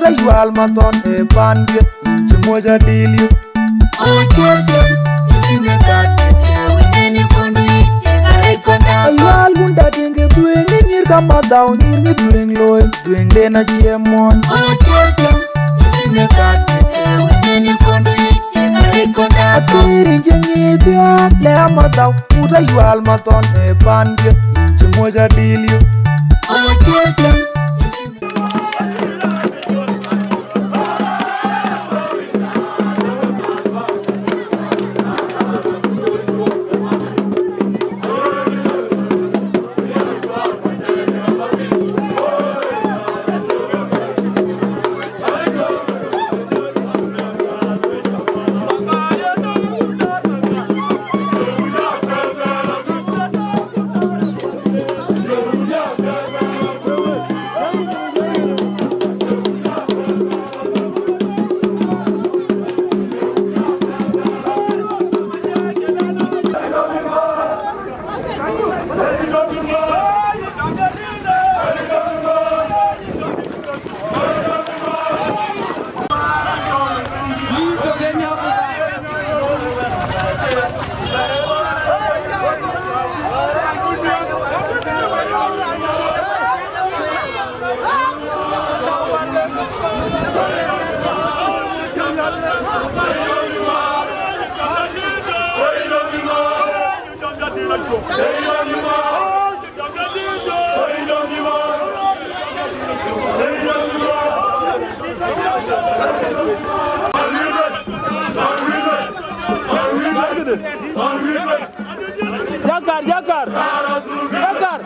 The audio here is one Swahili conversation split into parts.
Muta yual maton e pandye Chimoja dilio Ochetem Chisime kate Wineni fondu Chekare konda Ayual gunda dinge duenge Nyir kamadao nyir dueng loe Dueng dena chiemon Ochetem Chisime kate Wineni fondu Chekare konda Akiri njengi biak Le amadao Muta yual maton e pandye Chimoja dilio Ochetem Yakar, yakar. Yakar.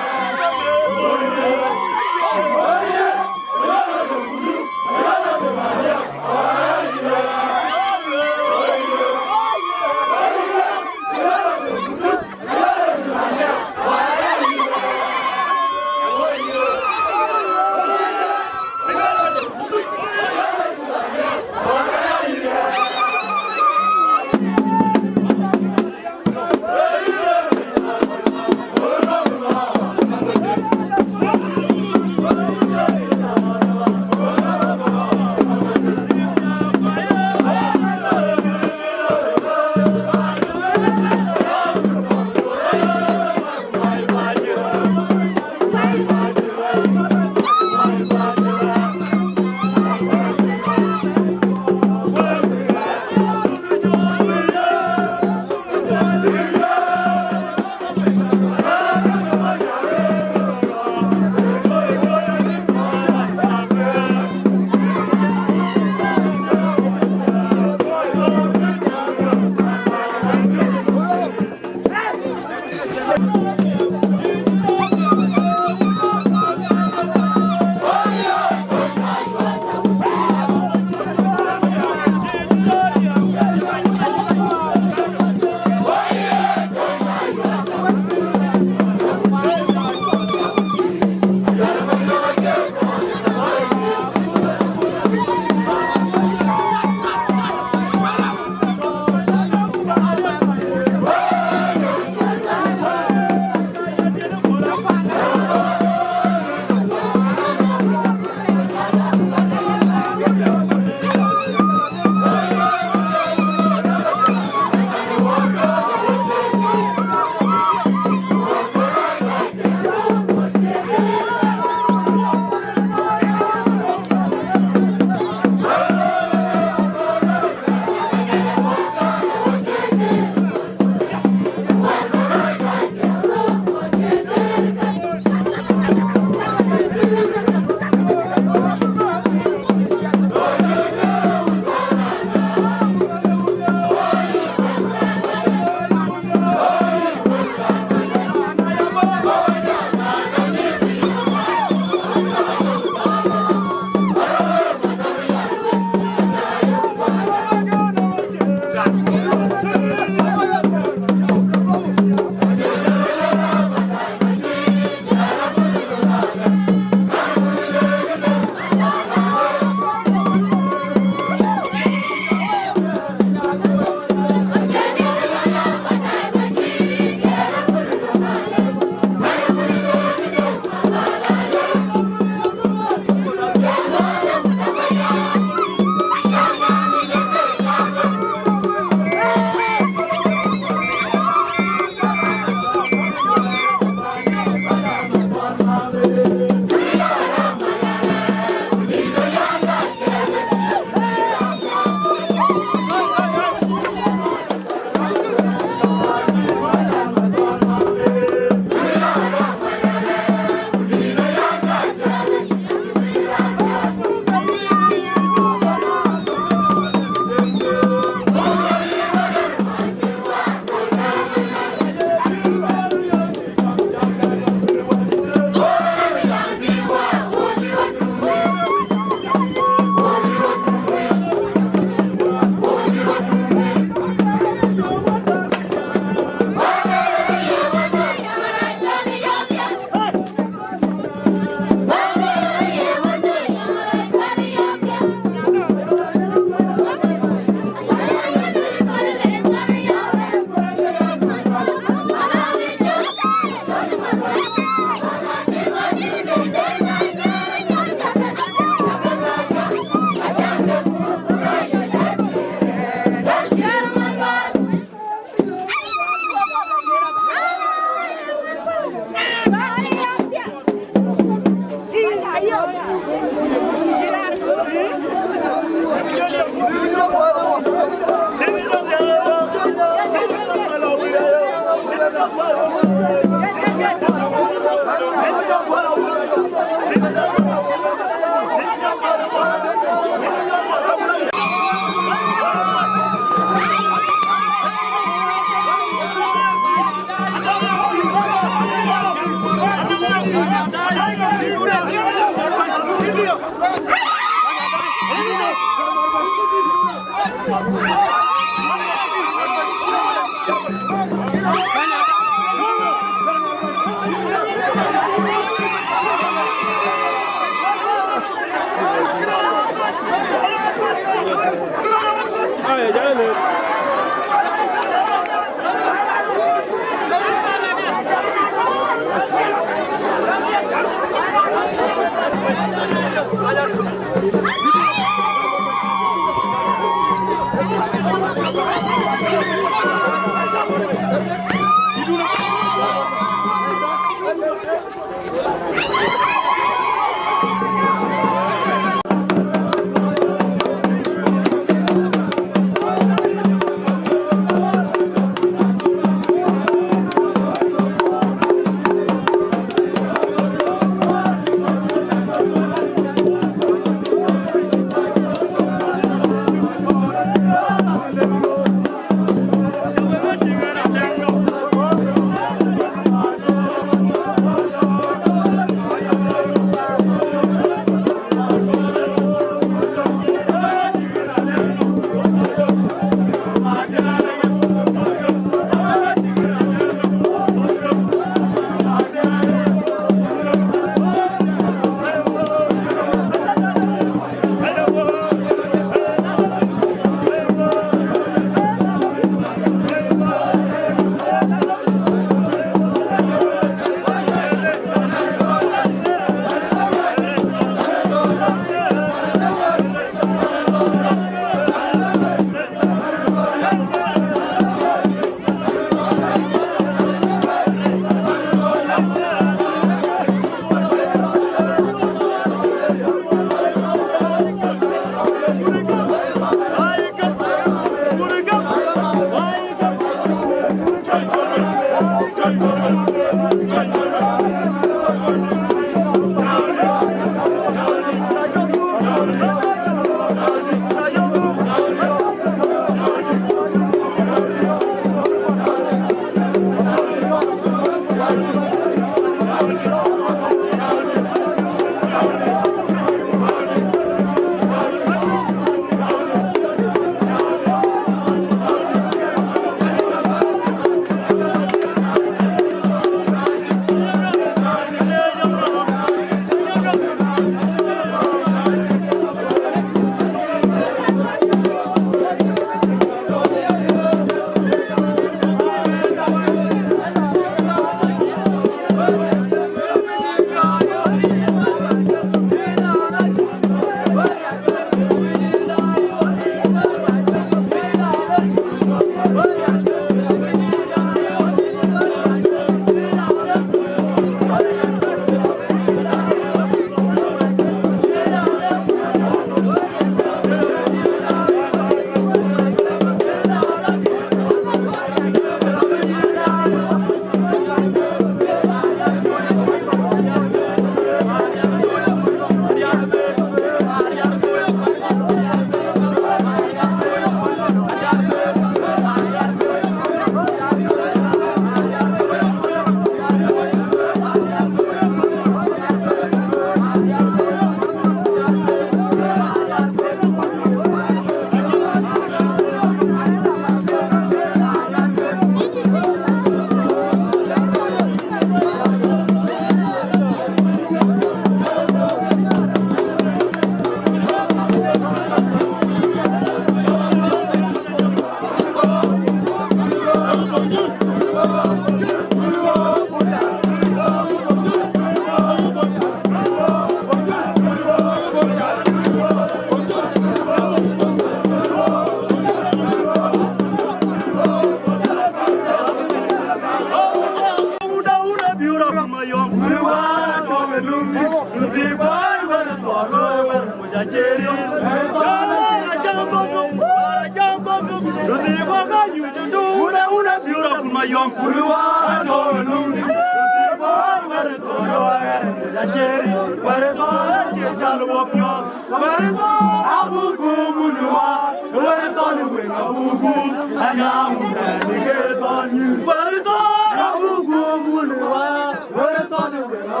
Abu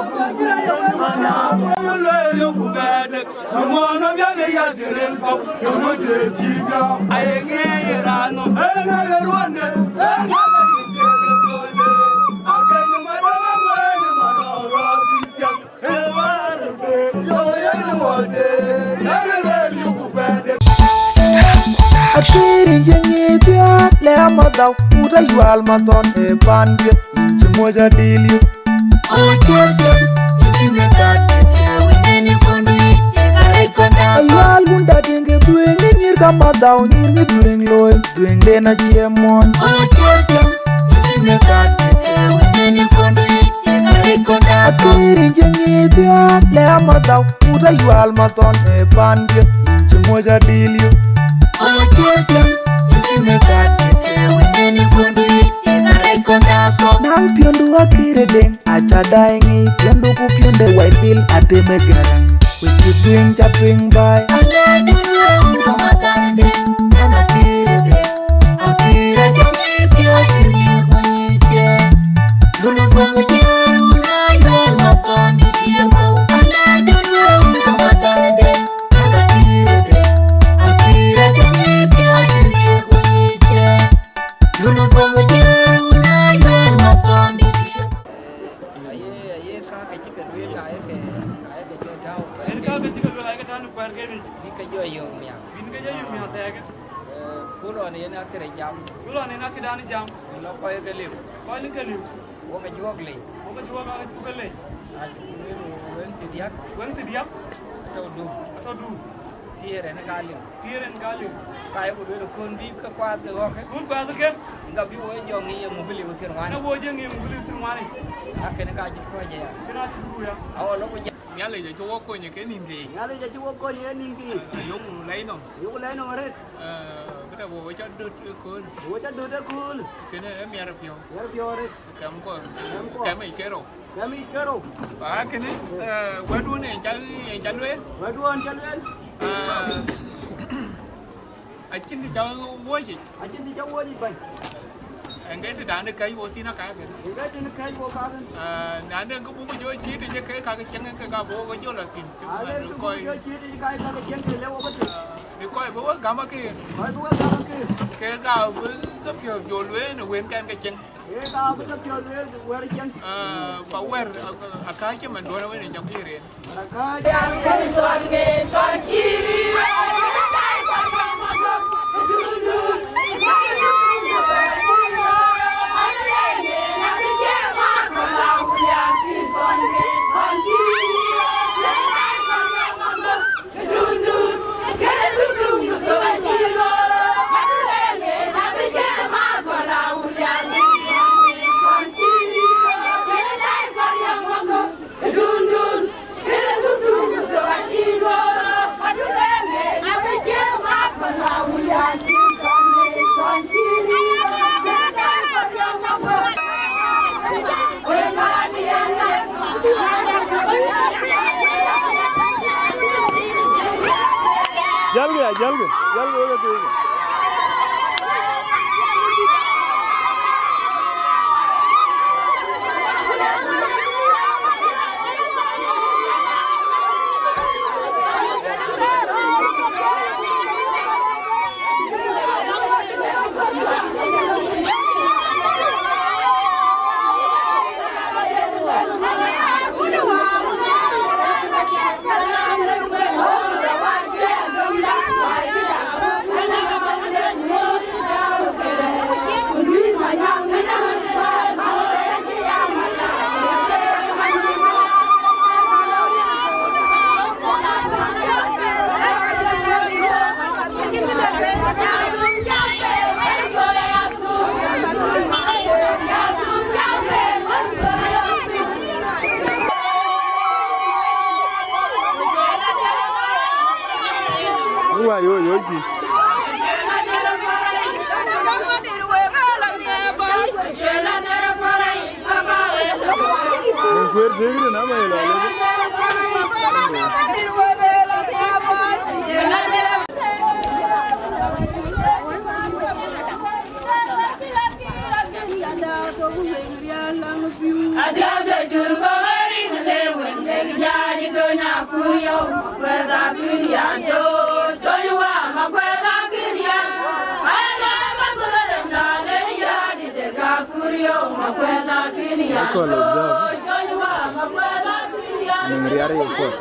Akiri jengi dia le amadau uda yual maton e panje chimoja dili Ojejem, jisimekate wengine fondu itegarekonda. ayal gunda dinge duenge nyir kamadau nyir dueng loy dueng dena chiemon Ojejem, jisimekate wengine fondu itegarekonda. akiri jengi dia le amadau uda yual maton e panje chimoja dili Ojejem, jisimekate wengine fondu itegarekonda. nang piondu akire deng acha daengi piondu ku pionde waipil ateme garang wiki dueng chaping bai Ale dunwe uno matande, anakirede, akira jangi pia tuni kunyiche. Lulu fongu dia una yual matandi kiemo. Ale dunwe uno matande, anakirede, akira jangi pia tuni kunyiche. Lulu fongu dia una yual matandi kiemo. Nyale je chuo ko nye ke nin di. Nyale je chuo ko nye nin di. Yung lấy no. Yung lấy no ret. Kita bo cha dut ko. Wo cha dut ko. Kene em yar pio. Yar pio ret. Kam ko. Kam i kero. Kam i kero. Ba kene wadu ne cha lwe. Wadu an cha lwe. Achin di cha wo ji. Achin di cha wo ji bai. Engai ti dan kai wo ti na ka ke. Engai ti na kai wo ka ke. Na ne ko bu jo chi ti je kai ka ke chang ka bo ko jo la tin. Ko jo chi ti kai ka ke chang ke le wo ko ti. Ni ko bo ga ma ke. Ko bo ga ma ke. Ke ga bu ka pio jo lwe no wen kan ka chang. Ke ga bu ka pio lwe wo ri chang. Ba wer aka che man do na wen jam ki re. Aka ya ke son ke son kiri. जल गए Ada call observe. Ningriari report.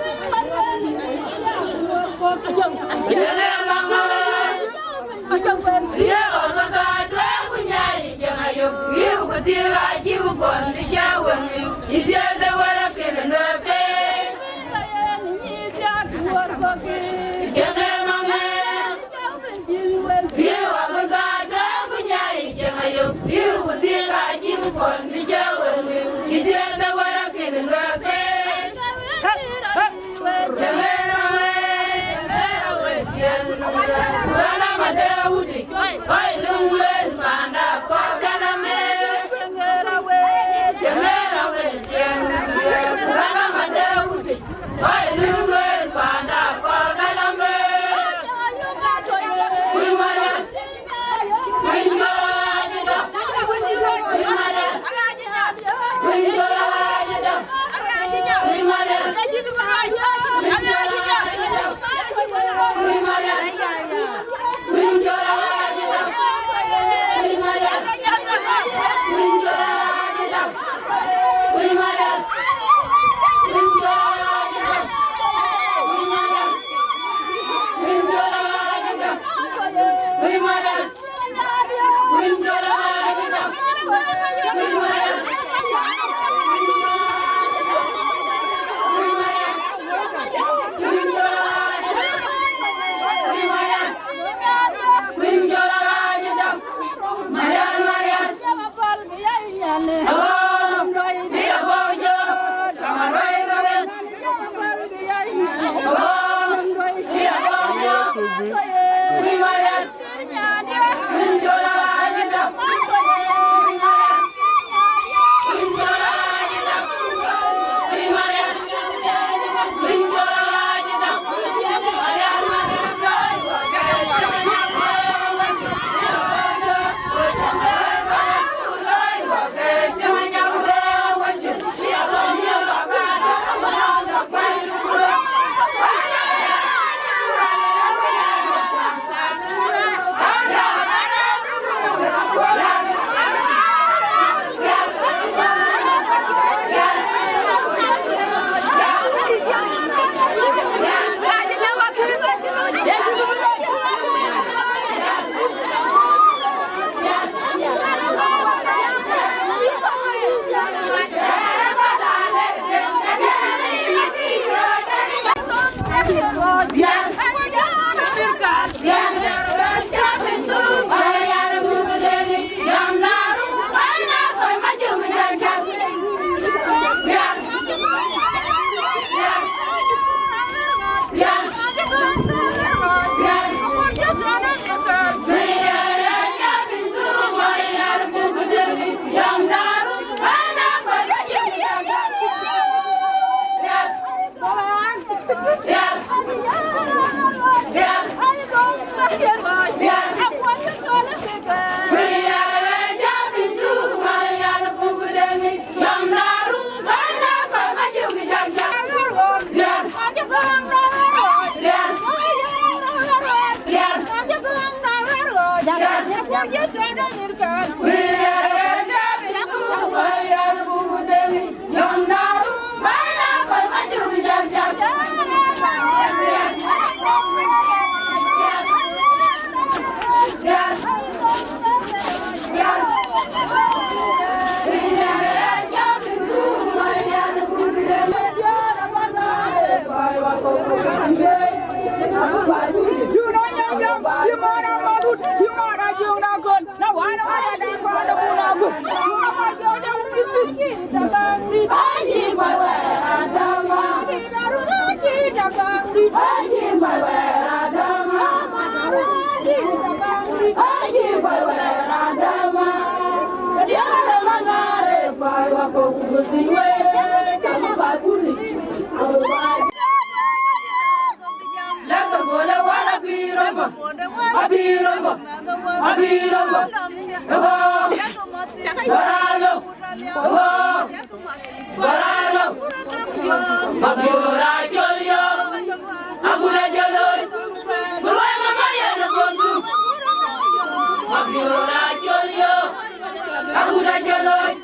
Aku dah jalan,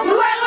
luar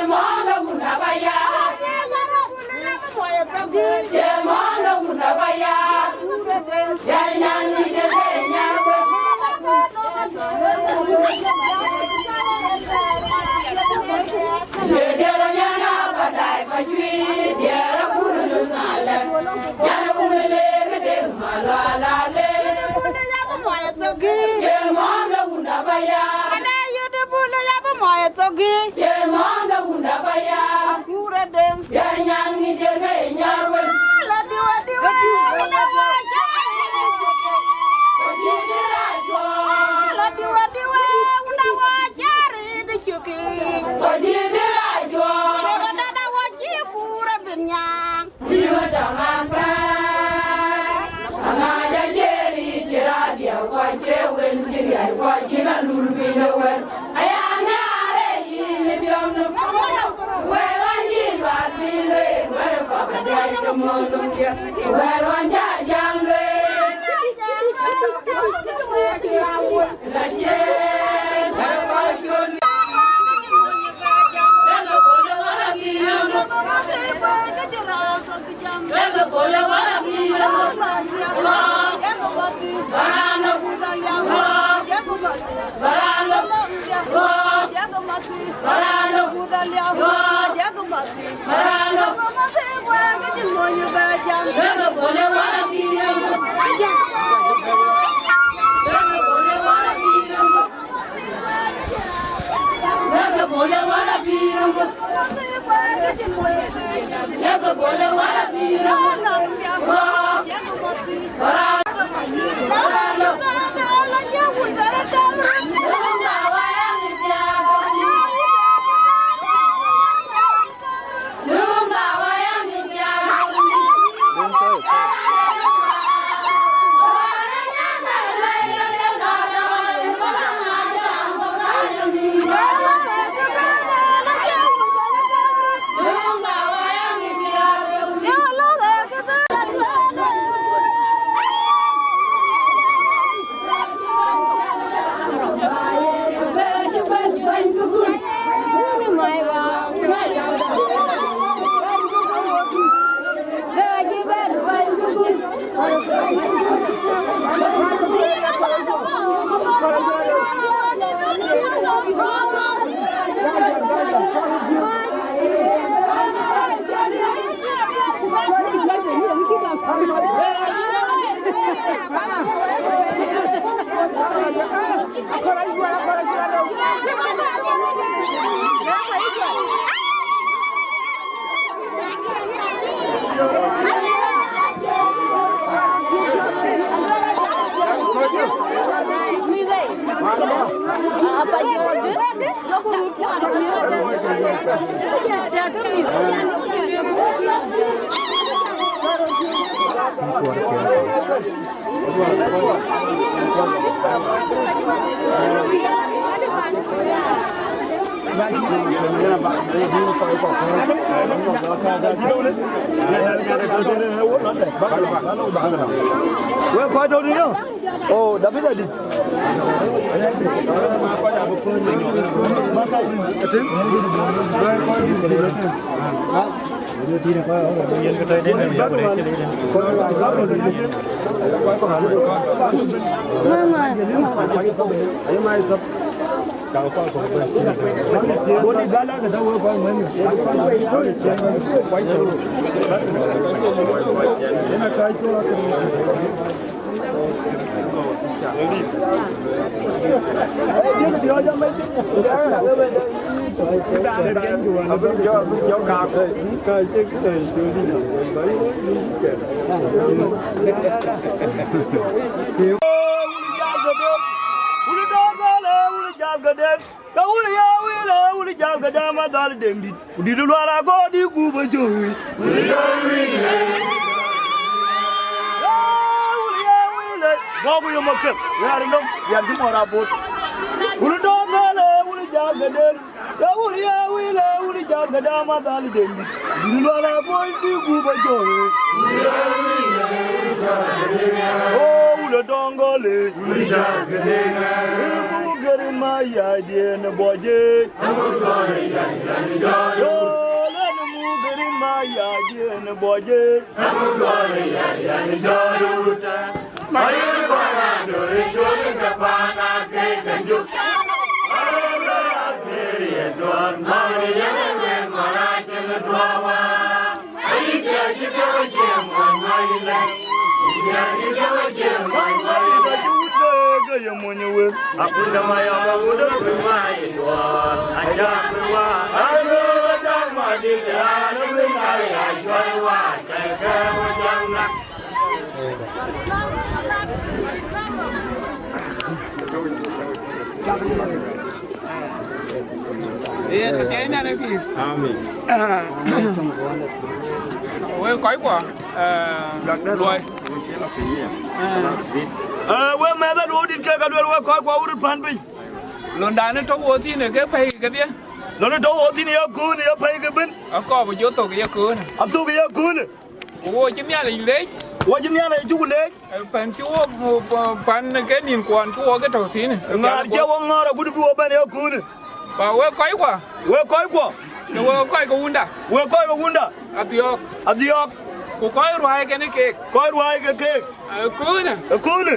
Yeah, Thế này này thì Amin. ôi quái quả đuôi We mẹ ta đuổi đi cái đuôi we coi qua udah pan pin. luôn đá nó trâu ô thì này cái pay cái gì Nó đâu ở thì nhiều cú nhiều phải cái bên. ở co vào chỗ tổ cái cú này Áp tu cái cú này. ôi chứ nhà là lấy Qua chân nhà này chú lấy. pan chú pan cái nhìn quan chú cái đầu tí này Mà chơi ông ngõ là cú đuổi bên nhiều cú này. và ôi quái quả We coi qua. ôi quái cái unda We coi cái unda. adios Adios. cô quái rồi cái này kì Coi đuổi cái. cú này Cú này.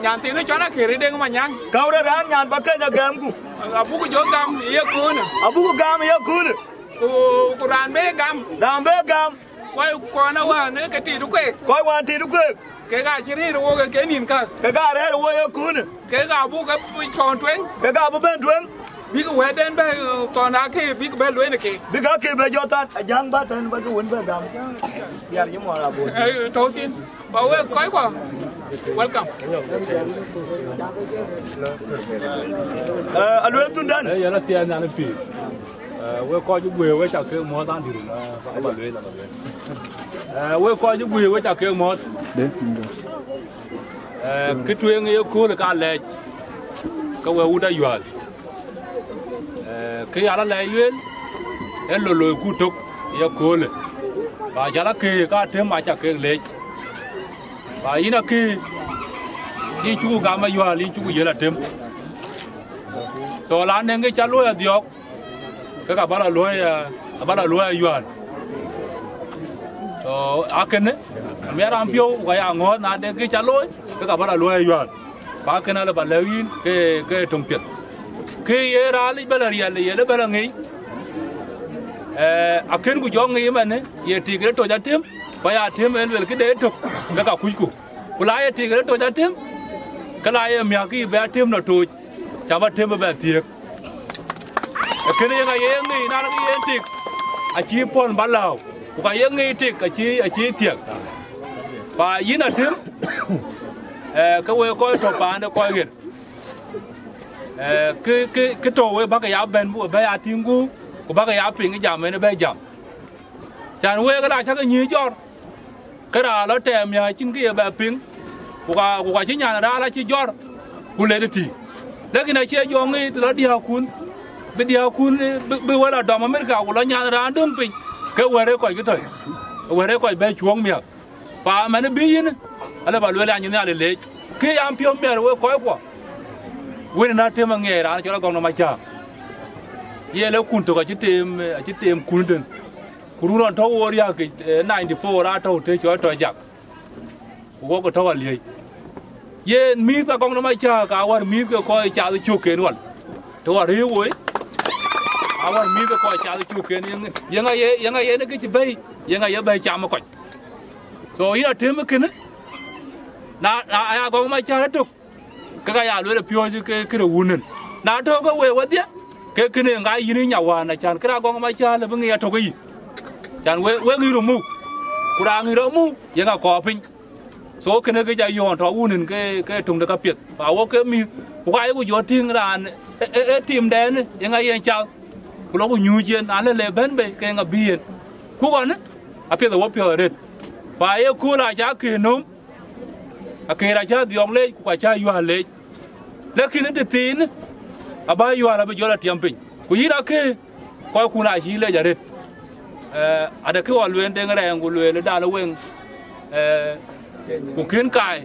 nhà tí nó cho nó kì đi mà nhang Kau dah ran nyan pakai dah gamku. abu cái chỗ gam iya cú này Abu ko gam ya cú này. cô ran bé gam Dah ambil gam. quay qua nó qua nữa cái tí đúng quê Coi quan thì đúng quê. cái gà chỉ đi đâu cái nhìn cả Cái gà đấy là ya cú này. cái gà bu cái tròn tuyến Cái gà bên bên truyền. biết cái quẹt đến bé toàn đá kia biết cái bé lưới này kì Bi ka ke be jotan ajang batan ba ko won ba gam. Biar je mo la bu. đầu tiên bảo ơi quái quả welcome Alwe tundan. Đấy là tiền nhà nó phỉ. Quê coi chú bùi quê chào kêu mót tan thì đúng là các bạn lưới là vậy. Quê coi chú bùi quê chào kêu mót. Cái chuyện yêu cô là cả lệ. Các quê u đã duyệt. Cái nhà nó lệ duyên. Em lôi cú tục yêu cô là. Và nhà nó kì cả thêm mà chào kêu lệ. Và ý là kì đi chú gà mà duyệt đi chú duyệt là thêm. So là nên cái cha lôi là diok. Cái cả bà là lôi yuan. So aken ne, mẹ làm biểu cái ngon na nên cái cha lôi, cái cả bà là lôi yuan. Bà cái này là bà lewin cái trồng tiệt. Cái ra lấy bà là riêng lấy bà là nghĩ. Aken của giông nghĩ mà ne, ye thì cái tôi ra thêm, bà ya thêm em về cái đấy thực, cái cả cuối cùng. Cái lại thì cái tôi ra thêm, cái lại mẹ cái bé thêm là tôi, chả bắt thêm bà tiệt. Cái này ngay nghĩ na nó cái tiệt, chỉ pon bắt đầu, cái nghĩ tiệt chỉ tiệt, và ý là thêm, cái quay coi thọ bán nó coi hiện, cái trâu ấy bác cái áo bên bộ bây giờ tiếng gu, của bác cái áo pin cái giảm này nó bây giảm, chẳng quay cái này chắc cái nhí cho, cái đó nó tèm nhà chính cái bè pin, của cái chính nhà là chỉ cho, của lấy được thì, đấy cái này chia cho nghĩ từ đó đi học cuốn. Bây giờ kun bây giờ là đòn America của nó nhà ra đương pin cái quay đấy coi cái thời quay đấy coi bay chuông miệng và mà nó bí nữa là bảo là như thế này lấy cái am pion miệng rồi coi quá quên nó thêm mà nghe ra cho nó còn nó mai chờ ye lấy kun tôi chỉ tìm kun đơn kun nó thâu ria cái 94 ra thâu thế cho tôi giặc của cái thâu liền ye mi ta còn nó mai chờ cả war mi cái coi chờ tôi chụp cái luôn tôi riu ấy awan mi ko ko cha chu ken yang ai ne ke bay yang ai bay cha ma ko so ina tem ken na ya go ma cha tuk ka ya lo le pyo ju ke wunen na to ko we wadia ke ken nga yini nya wa na chan kra go ma cha le ngi to ko yi chan we ngi ru mu kura ngi ru mu yang ko pin so ken ke ja yon to wunen ke tung da ka pet ba wo ke mi wa ai ko yo ting ran tim den yang ai cha kulo ku nyujen ale le ben be ke nga bien ku gon a pe do pyo ret ba ye ku la cha ki num a ke ra cha diong le ku cha yu le kin de tin a ba yu la be jo la tiam pin ku yira ke ko ku na hi le ja ret a de ke wa luen de ngare ngu le da la wen ku kin kai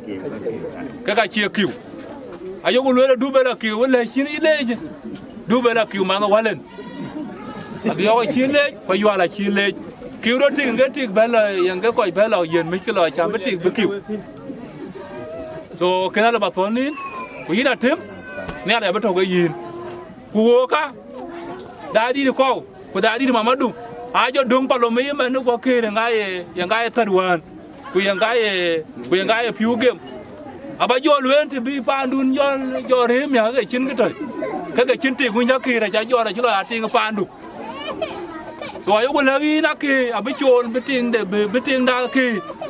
ke ka chi kiu a yo ku le du be la kiu le chin i le du be la kiu ma nga walen abi yo chi le ko yo la chi le kiu do ting cái ting be la yang cái coi be la yen mi cái lo cha be ting be kiu so cái là bà thon ni ku ina tem ne ala be to cái yin ku ka da di ko ku da di mamadu a jo dum pa lo mi ma no ko ke ngai yang ngai tarwan ku yang ngai piu game aba jo luen thì bi pa ndun jo re mi cái chin cái thời cái chin ti ku nya ki ra cha jo ra chi lo a ti pa ndu so ayo wala gi na ki abi chon biting de biting da ki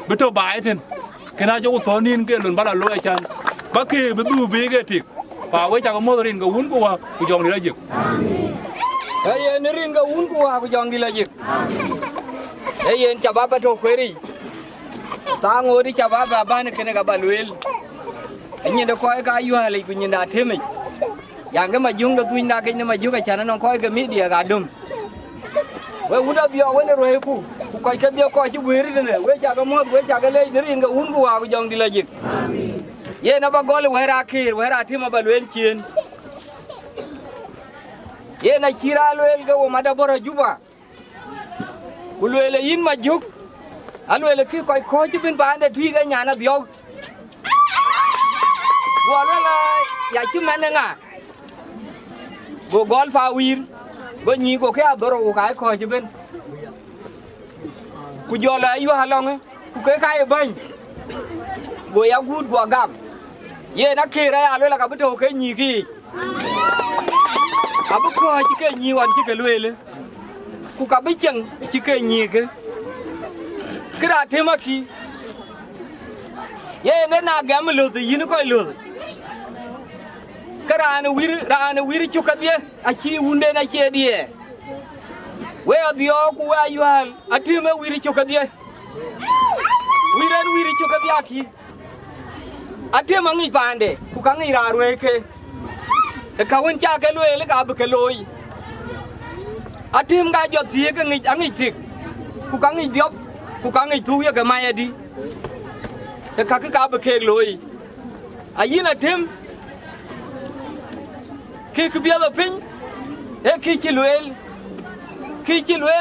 bito bai then cái nào cho thon nin cái lun ba la lo chan ba ki bi du bi cái ti pa we cha ko mo rin ko un ko wa ku jong ni la jik yen rin ga un ku wa ku jong di la jik yen cha ba to kweri ta ngodi cha ba ban kene ga balwel nyi da ko ga yu hali ku nyi da themi yang ga ma jung da tuin da ke ne ma juga cha na ko ga media ga dum we uda bio we ne roe ku ko ke bio ko chi weri ne we cha ga mo we cha ga le rin ga un ku wa ku jong di la jik ye na ba gol we ra kir we ra thima balwel chien ye na chira lwel ga wo mada bora juba kulwele yin ma juk alwele ki koy ko ci bin bande tui ga nyana dio wala la ya ci menenga go gol pa wir go nyi go ke adoro ga ko ci bin ku jola yu halong ku ke kai ban go ya gud go gam ye na kira ya alwele ga bito ke nyi ki abu ko ci ke nyi wan ci ke lwele ku ka bicheng ci ke nyi ke kra temaki ye ne na gam lo de yin ko lo kra na wir ci ka die a ci wunde na ci die we adio ku wa yual atime wir ci ka die wir ci ka die aki atime ngi pande ku ka ngi ra rwe ke ka won cha ke lwele ka bu ke loy atim ga jot tie ke ngi tik ku ka ngi diop ku ka ngi tu ye ke ma di ka bu ke loy ayina tim ki ku bia lo pin e ki chi lwel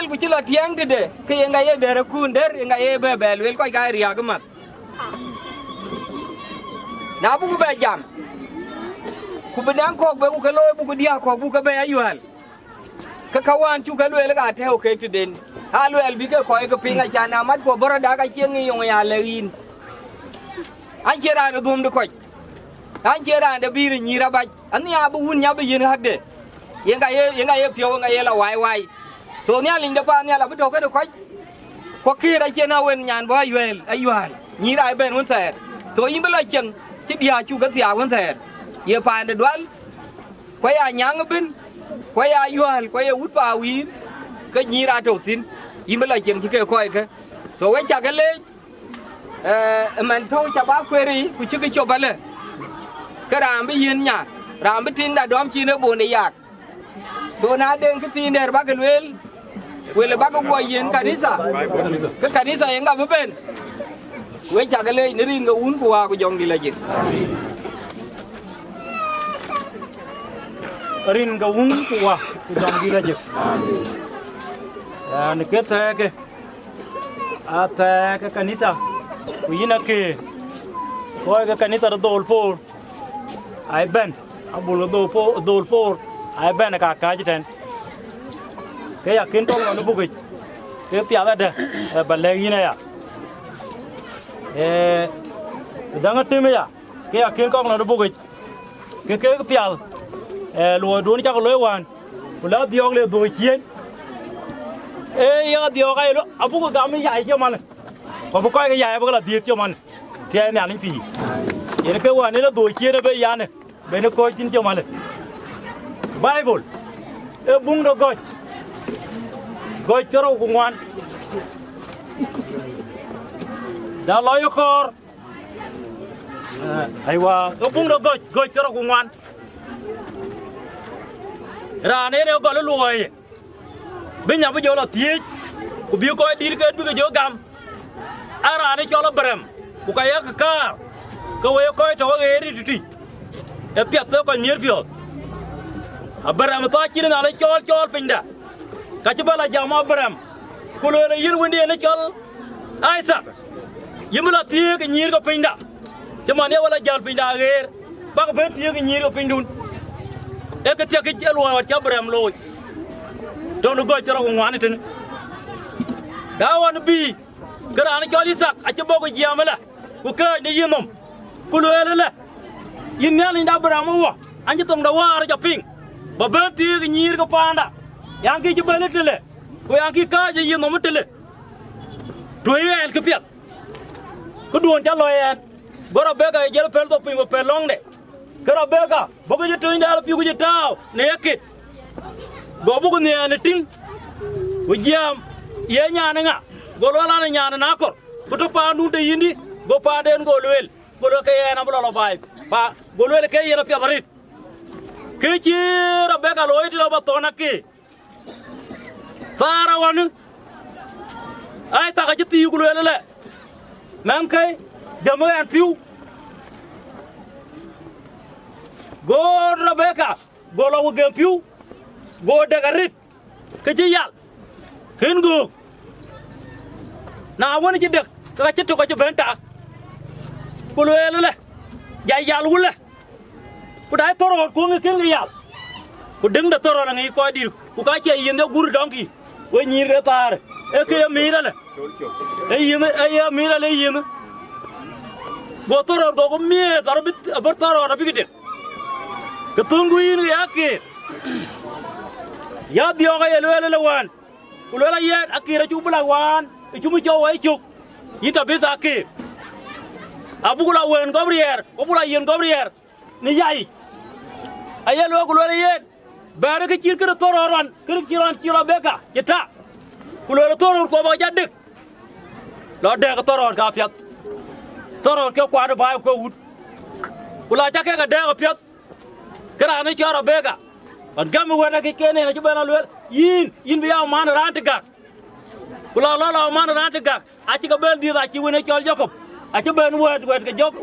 ku chi la tiang de ke nga ye dere ku nder nga ye be lwel ko ga ria ga mat na bu be jam ku bedang ko be ku ke loy bu ku dia ko bu ke be ayual ka kawan chu ka lwel ga te o ke den ha lwel bi ke ko ke pinga chana mat ko bora da ka chieng yong ya lein an chera do dum de ko an chera de bi ni ra ba an ya bu hun nya be yin hak de yenga ye pyo nga ye la wai to nya ling de pa nya la bu to ke de ko ki ra chena wen nyan bo ayual ni ra ben un ter to yin be la cheng chi dia chu ka tia un ter ye pa de dwal ko ya nyang bin ko ya yual ko ya ut pa wi ke ni ra to tin yin la cheng chi ke ko ke so we cha ke le man thau cha ba query ku chi ke cho ba le ka ram bi yin nya ram bi tin da dom chi ne bu ne yak so na den ke tin der ba ke wel le ba ko wo yin kanisa ke kanisa yang ga ben we cha ke le ni rin ga un ku wa ku jong di la jik rin ga un ku wa ku jong di la jik ni ke ta ke ata ke kanisa ku yina ke ko ke kanisa do dol por ai ben abulo dol por ai ben ka ka jiten ke ya kin tong no bugi ke pya da ba le yina ya danga time ya ke ya kin kong no bugi ke pya lo do ni cha ko lo wan la diog le do chien ya diog ai lo abu ko ga mi ya che man ko bu ko ga ya ba la di che man tie nya ni pi ye ke wa ne la do chien be ya ne be ne ko tin che man bible bung do goj choro ku ngwan da lo yo kor aiwa bung do goj choro ku ngwan ra ne go lo loy be nya bu jo la tie ku bi ko dir ke bi jo gam ara ne cho lo brem ku ka ya ka ko we ko to ge ri ti e pya to ko mier pyo abaram to chi na le chol pinda ka ci bala jama abaram ku lo le yir windi ne chol aisa yimla tie ke nyir ko pinda jama ne wala jal pinda ger ba ko be tie ke nyir ko pindun e ke tie ke lo wa cha abaram lo don go toro ngwan tin da wan bi gara ne chol isak a ci bogo jiamala ku ka ne yinom ku lo le yin ne ni da abaram wa anji tong da war ja ping ba be tie ke nyir ko panda yang ki jibale tele ko yang ki ka je yino mutele to yen ke piat ko duon cha loyen goro be ga jel pel to pin pelong de kara beka bogo je to ndal pi go je taw ne yakit go bugo ne ting go jam ye nyana nga go lola na nyana na kor go to pa ndu de yindi go pa den go lwel go lo ke na bulo bay pa go lwel ke yera pi barit ke ci rabeka lo iti lo ba to na ke fara wanu ay ta ka ci go lwel le même kay dama en fiu go rabeka go lo go fiu go daga rit ke ci yal ken go na woni ci dek ka ci to ko ci benta ko lo le jay yal wule ku dai toro ko ngi ken yal ku deng da toro na ngi ko dir ku ka ci yende guru donki we nyir re tar e ke mi le e ya mi le yeme go toro go mi tar bit bar toro na bigide ke tungu yin ya ke ya dio ga yelo le wan ulola yet akira chu bula wan chu mu cho wai chu yita bisa ke abugula wen gobrier ko bula yen gobrier ni yai ayelo ko lola yet bare ke cir ke tororan ke ciran cira beka kita kulola toror ko ba jadik lo de ko toror ka fiat toror ke kwa do ba ko wut kula ja ke ga de ko fiat kra ni cira beka an gam wona ke kene na jubana lol yin bi yaw man rant gak kula lolo man rant gak a ci ga ben di da ci wona ciol jakob a ci ben wet ke jok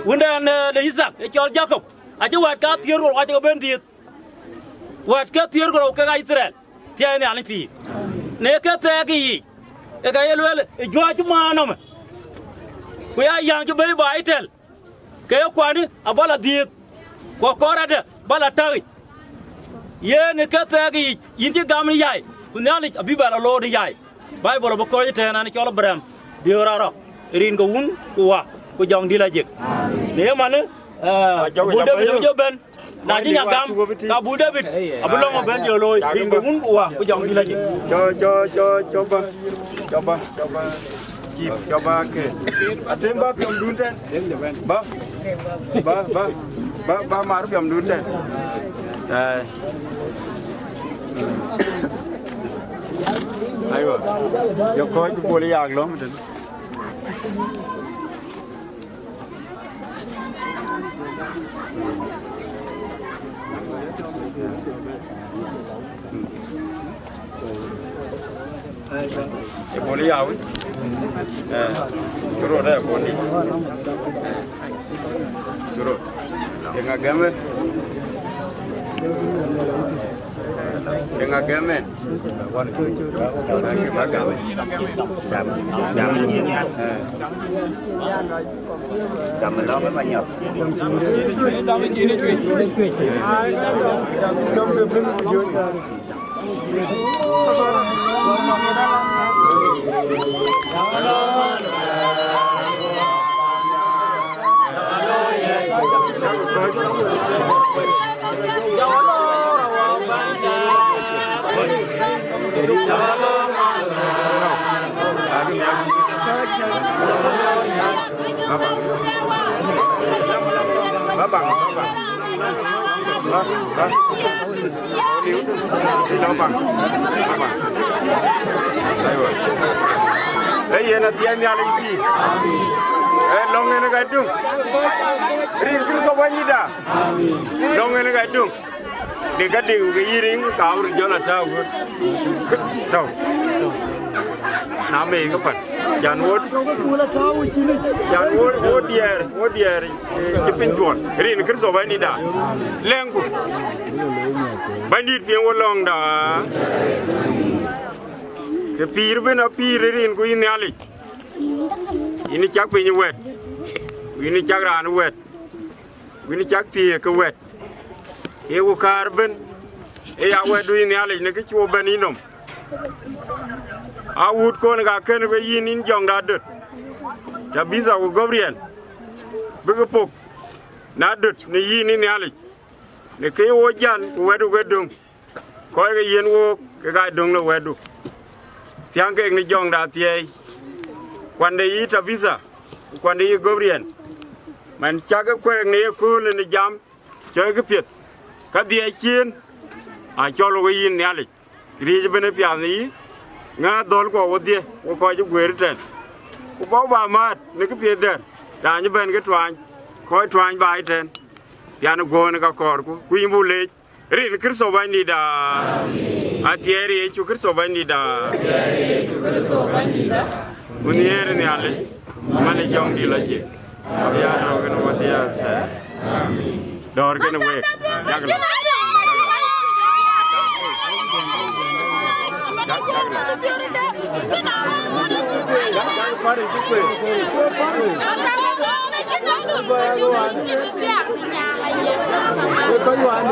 wende ne Isaac e ciol jakob a ci wet ka tier ko a ci ga ben di wet ka tier ko ka Israel tiene ani fi ne ka tagi e ga yelwel e joju manam ku ya yang ci bay ba itel ke kwani abala di ko korade bala tawi yene ka tagi yinti gamni yai kunani abibala lo di yai bible bo ko yete nan ci lo bram bi raro rin ko wun ko wa ko jong di la jek ne man bu de jo ben na ji nyagam ka bu David abulo mo ben yo loy rin ko wun ko wa ko jong di la jek coba coba ke atemba piom dunte ba maru piom dunte ayo yo ko ju boli yag lo meten boli yawi juro da boli juro yang agama jam lo mới bao nhiêu na tiang ya lagi. Long ni nak adung. Ring kerja wanita. Long ni nak adung. Dekat dia ke iring kau berjalan tahu. Tahu. Nama itu apa? Janwod. Janwod, wodier. Kepin tuan. Ring kerja wanita. Lengku. Bandit yang wolong dah. Kepir ben apir rin ku ini alik. Ini cak punya wet. Ini cak ran wet. Ini cak tiye ke wet. Ewu karben. Ya wet du ini alik ne ke chuo ben inom. Awut ko ne ga ken we yin in jong da dut. Ja bisa ku Gabriel. Begepok. Na dut ne yin ini alik. Ne ke wo jan ku wedu wedung. Ko ke yin wo ke ga dong le wedu. Tiang ke ni jong da tiye. Kwande yi ta visa. Kwande yi Gabriel. มันจักแขวงนี่คือในยามเจอก็เปียดก็เดียชินจอลก็ยินเนี่ยเลยรีจะเป็นเปียนี้งาดอลก็วัดเดียว่าคอยจะเวรเดนกูบอกว่ามาเนี่ยก็เปียดเดินด่านจะเป็นก็ทวานคอยทวานไปเดนยานโกนก็คอร์กูยิมบุเล่รีนคริสโตบันนี่ดาอาทิตย์รีชูคริสโตบันนี่ดาวันนี้เนี่ยเลยมันเลยจงดีละจีBiar orang kena biasa. Dor kena wek. Hãy subscribe cho kênh Ghiền Mì Gõ để không bỏ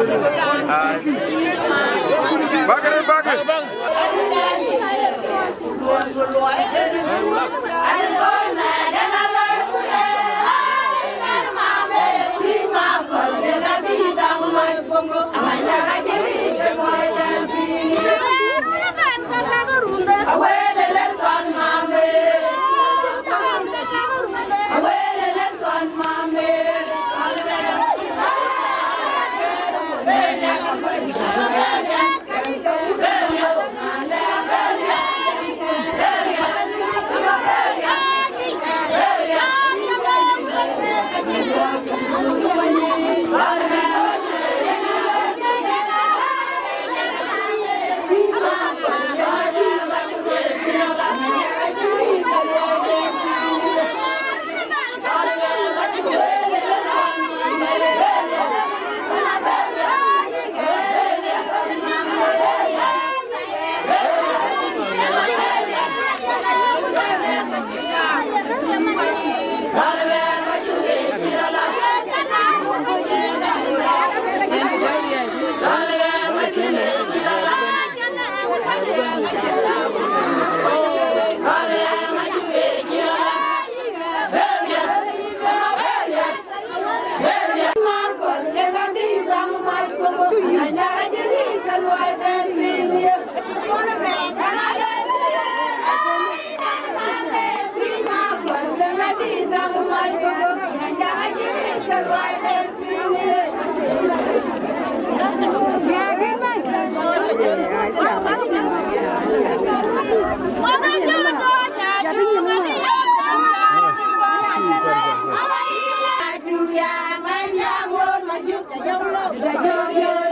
lỡ những video hấp dẫn.